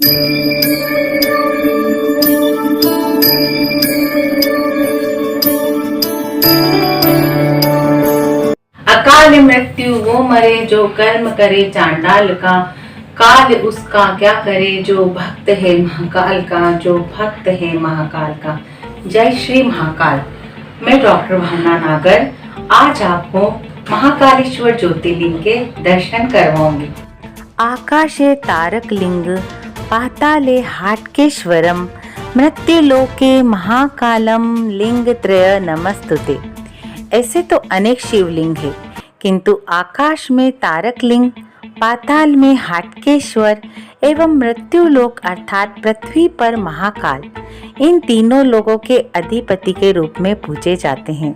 अकाल मृत्यु वो मरे जो कर्म करे चांडाल का, काल उसका क्या करे जो भक्त है महाकाल का, जो भक्त है महाकाल का। जय श्री महाकाल। मैं डॉक्टर भावना नागर आज आपको महाकालेश्वर ज्योतिर्लिंग के दर्शन करवाऊंगी। आकाशे तारक लिंग, पाताले हाटकेश्वरम, मृत्युलोके महाकालम, लिंग त्रय नमस्तुते। ऐसे तो अनेक शिवलिंग है, किंतु आकाश में तारक लिंग, पाताल में हाटकेश्वर एवं मृत्युलोक अर्थात पृथ्वी पर महाकाल, इन तीनों लोगों के अधिपति के रूप में पूजे जाते हैं।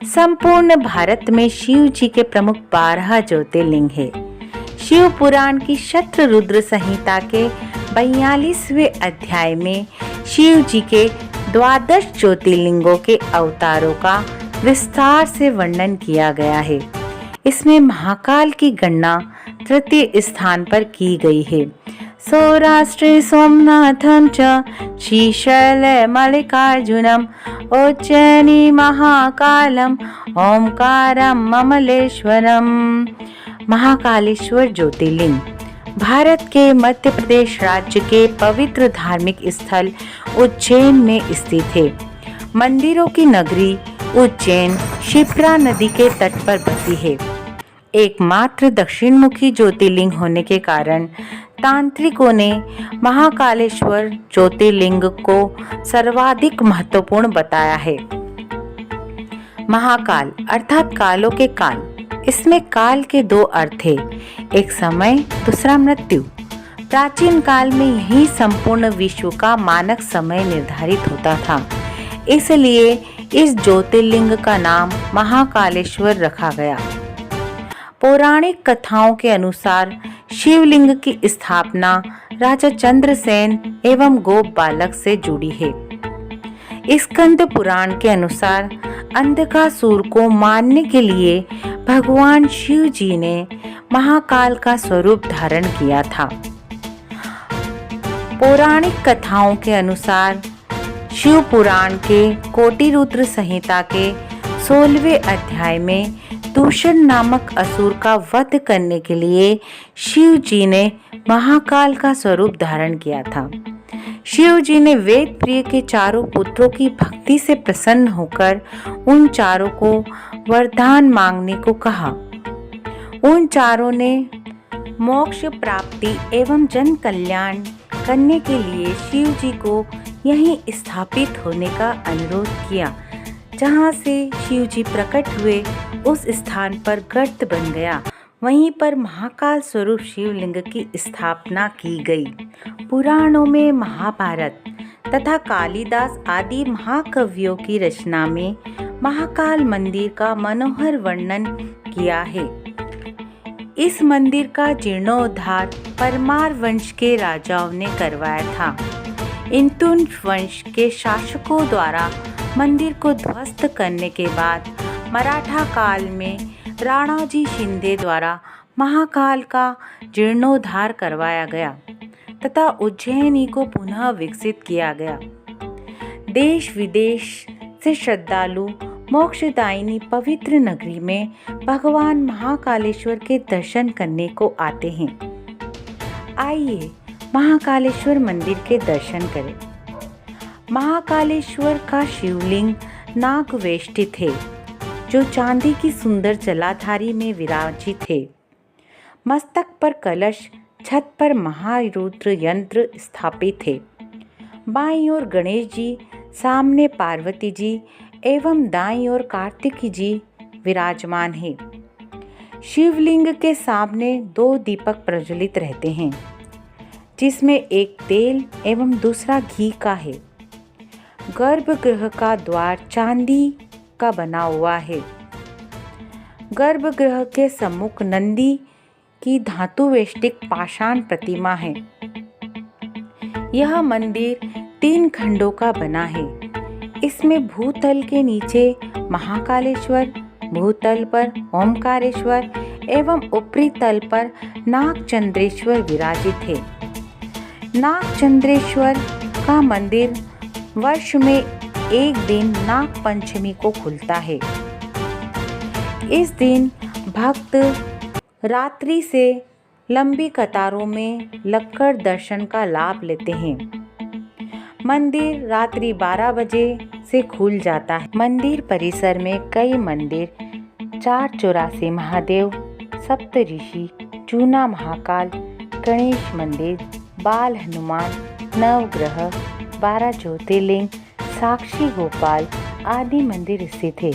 संपूर्ण भारत में शिव जी के प्रमुख 12 ज्योतिर्लिंग है। शिव पुराण की शत्ररुद्र संहिता के 42वें अध्याय में शिव जी के 12 ज्योतिर्लिंगों के अवतारों का विस्तार से वर्णन किया गया है। इसमें महाकाल की गणना तृतीय स्थान पर की गई है। सौराष्ट्रे सोमनाथम च, श्रीशैले मल्लिकार्जुनम, उज्जैनी महाकालम, ओमकारम ममलेश्वरम। महाकालेश्वर ज्योतिर्लिंग भारत के मध्य प्रदेश राज्य के पवित्र धार्मिक स्थल उज्जैन में स्थित है। मंदिरों की नगरी उज्जैन शिप्रा नदी के तट पर बसी है। एकमात्र दक्षिणमुखी ज्योतिर्लिंग होने के कारण तांत्रिकों ने महाकालेश्वर ज्योतिर्लिंग को सर्वाधिक महत्वपूर्ण बताया है। महाकाल अर्थात कालों के काल, इसमें काल के 2 अर्थ है, एक समय, दूसरा मृत्यु। प्राचीन काल में यही संपूर्ण विश्व का मानक समय निर्धारित होता था, इसलिए इस ज्योतिर्लिंग का नाम महाकालेश्वर रखा गया। पौराणिक कथाओं के अनुसार शिवलिंग की स्थापना राजा चंद्रसेन एवं गोप बालक से जुड़ी है। स्कंद पुराण के अनुसार अंधकासुर को मारने के लिए भगवान शिव जी ने महाकाल का स्वरूप धारण किया था। पौराणिक कथाओं के अनुसार शिव पुराण के कोटिरुद्र संहिता के 16वें अध्याय में दूषण नामक असुर का वध करने के लिए शिव जी ने महाकाल का स्वरूप धारण किया था। शिव जी ने वेद प्रिय के चारों पुत्रों की भक्ति से प्रसन्न होकर उन चारों को वरदान मांगने को कहा। उन चारों ने मोक्ष प्राप्ति एवं जन कल्याण करने के लिए शिव जी को यहीं स्थापित होने का अनुरोध किया। जहाँ से शिव जी प्रकट हुए उस स्थान पर गर्त बन गया, वहीं पर महाकाल स्वरूप शिवलिंग की स्थापना की गई। पुराणों में महाभारत तथा कालिदास आदि महाकवियों की रचना में महाकाल मंदिर का मनोहर वर्णन किया है। इस मंदिर का जीर्णोद्धार परमार वंश के राजाओं ने करवाया था। इंतुन वंश के शासकों द्वारा मंदिर को ध्वस्त करने के बाद मराठा काल में राणाजी शिंदे द्वारा महाकाल का जीर्णोद्धार करवाया गया तथा उज्जैनी को पुनः विकसित किया गया। देश विदेश से श्रद्धालु मोक्षदायिनी पवित्र नगरी में भगवान महाकालेश्वर के दर्शन करने को आते हैं। आइए महाकालेश्वर मंदिर के दर्शन करें। महाकालेश्वर का शिवलिंग नागवेष्टित है, जो चांदी की सुंदर जलाधारी में विराजित है। मस्तक पर कलश, छत पर महारुद्र यंत्र स्थापित है। बाईं ओर गणेश जी, सामने पार्वती जी एवं दाईं ओर कार्तिकी जी विराजमान है। शिवलिंग के सामने 2 दीपक प्रज्वलित रहते हैं, जिसमें एक तेल एवं दूसरा घी का है। गर्भगृह का द्वार चांदी का बना हुआ है। गर्भगृह के सम्मुख नंदी की धातुवेष्टिक पाषाण प्रतिमा है। यह मंदिर 3 खंडों का बना है। इसमें भूतल के नीचे महाकालेश्वर, भूतल पर ओमकारेश्वर एवं ऊपरी तल पर नागचंद्रेश्वर विराजित है। नागचंद्रेश्वर का मंदिर वर्ष में एक दिन नाग पंचमी को खुलता है। इस दिन भक्त रात्रि से लंबी कतारों में लगकर दर्शन का लाभ लेते हैं। मंदिर रात्रि 12 बजे से खुल जाता है। मंदिर परिसर में कई मंदिर, 484 महादेव, सप्त ऋषि, चूना महाकाल, गणेश मंदिर, बाल हनुमान, नवग्रह, 12 ज्योतिर्लिंग, साक्षी गोपाल आदि मंदिर स्थित है।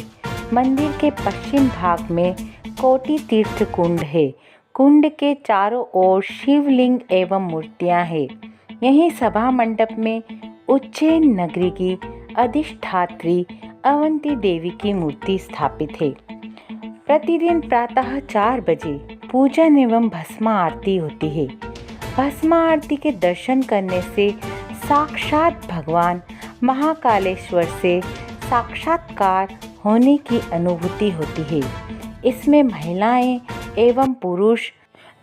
मंदिर के पश्चिम भाग में कोटि तीर्थ कुंड है। कुंड के चारों ओर शिवलिंग एवं मूर्तियां हैं। यहीं सभा मंडप में उज्जैन नगरी की अधिष्ठात्री अवंती देवी की मूर्ति स्थापित है। प्रतिदिन प्रातः 4 बजे पूजन एवं भस्म आरती होती है। भस्म आरती के दर्शन करने से साक्षात भगवान महाकालेश्वर से साक्षात्कार होने की अनुभूति होती है। इसमें महिलाएं एवं पुरुष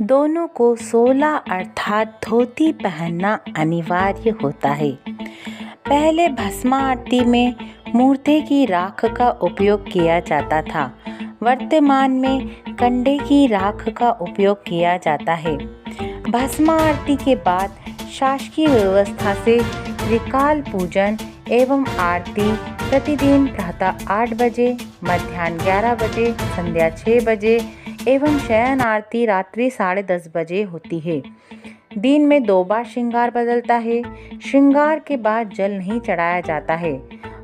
दोनों को 16 अर्थात धोती पहनना अनिवार्य होता है। पहले भस्म आरती में मूर्ति की राख का उपयोग किया जाता था। वर्तमान में कंडे की राख का उपयोग किया जाता है। भस्म आरती के बाद शासकीय व्यवस्था से त्रिकाल पूजन एवं आरती प्रतिदिन प्रातः 8 बजे, मध्याह्न 11 बजे, संध्या 6 बजे एवं शयन आरती रात्रि 10:30 बजे होती है। दिन में 2 बार श्रृंगार बदलता है। श्रृंगार के बाद जल नहीं चढ़ाया जाता है।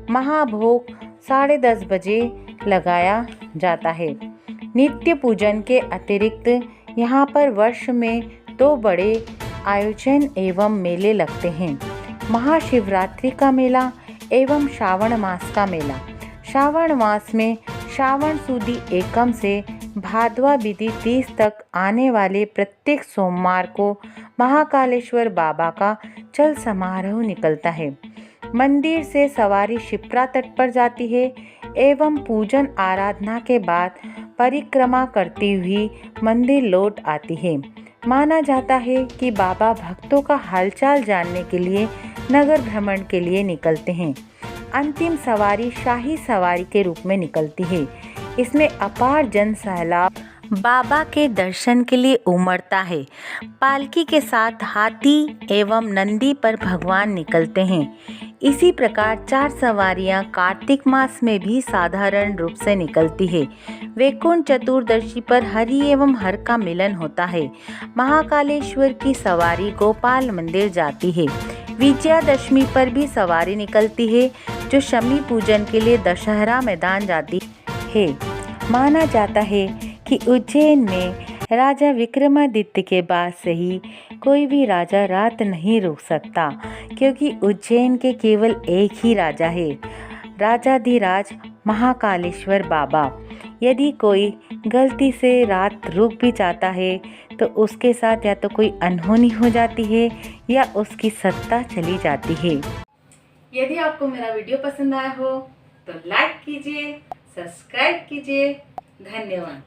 महाभोग 10:30 बजे लगाया जाता है। नित्य पूजन के अतिरिक्त यहाँ पर वर्ष में 2 बड़े आयोजन एवं मेले लगते हैं। महाशिवरात्रि का मेला एवं श्रावण मास का मेला। श्रावण मास में श्रावण सुदी एकम से भादवा विधि 30 तक आने वाले प्रत्येक सोमवार को महाकालेश्वर बाबा का चल समारोह निकलता है। मंदिर से सवारी शिप्रा तट पर जाती है एवं पूजन आराधना के बाद परिक्रमा करती हुई मंदिर लौट आती है। माना जाता है कि बाबा भक्तों का हालचाल जानने के लिए नगर भ्रमण के लिए निकलते हैं। अंतिम सवारी शाही सवारी के रूप में निकलती है। इसमें अपार जन सैलाब बाबा के दर्शन के लिए उमड़ता है। पालकी के साथ हाथी एवं नंदी पर भगवान निकलते हैं। इसी प्रकार 4 सवारियां कार्तिक मास में भी साधारण रूप से निकलती है। वैकुंठ चतुर्दशी पर हरि एवं हर का मिलन होता है। महाकालेश्वर की सवारी गोपाल मंदिर जाती है। विजयादशमी पर भी सवारी निकलती है जो शमी पूजन के लिए दशहरा मैदान जाती है। माना जाता है कि उज्जैन में राजा विक्रमादित्य के बाद से ही कोई भी राजा रात नहीं रुक सकता, क्योंकि उज्जैन के केवल एक ही राजा है, राजाधिराज महाकालेश्वर बाबा। यदि कोई गलती से रात रुक भी जाता है तो उसके साथ या तो कोई अनहोनी हो जाती है या उसकी सत्ता चली जाती है। यदि आपको मेरा वीडियो पसंद आया हो तो लाइक कीजिए, सब्सक्राइब कीजिए। धन्यवाद।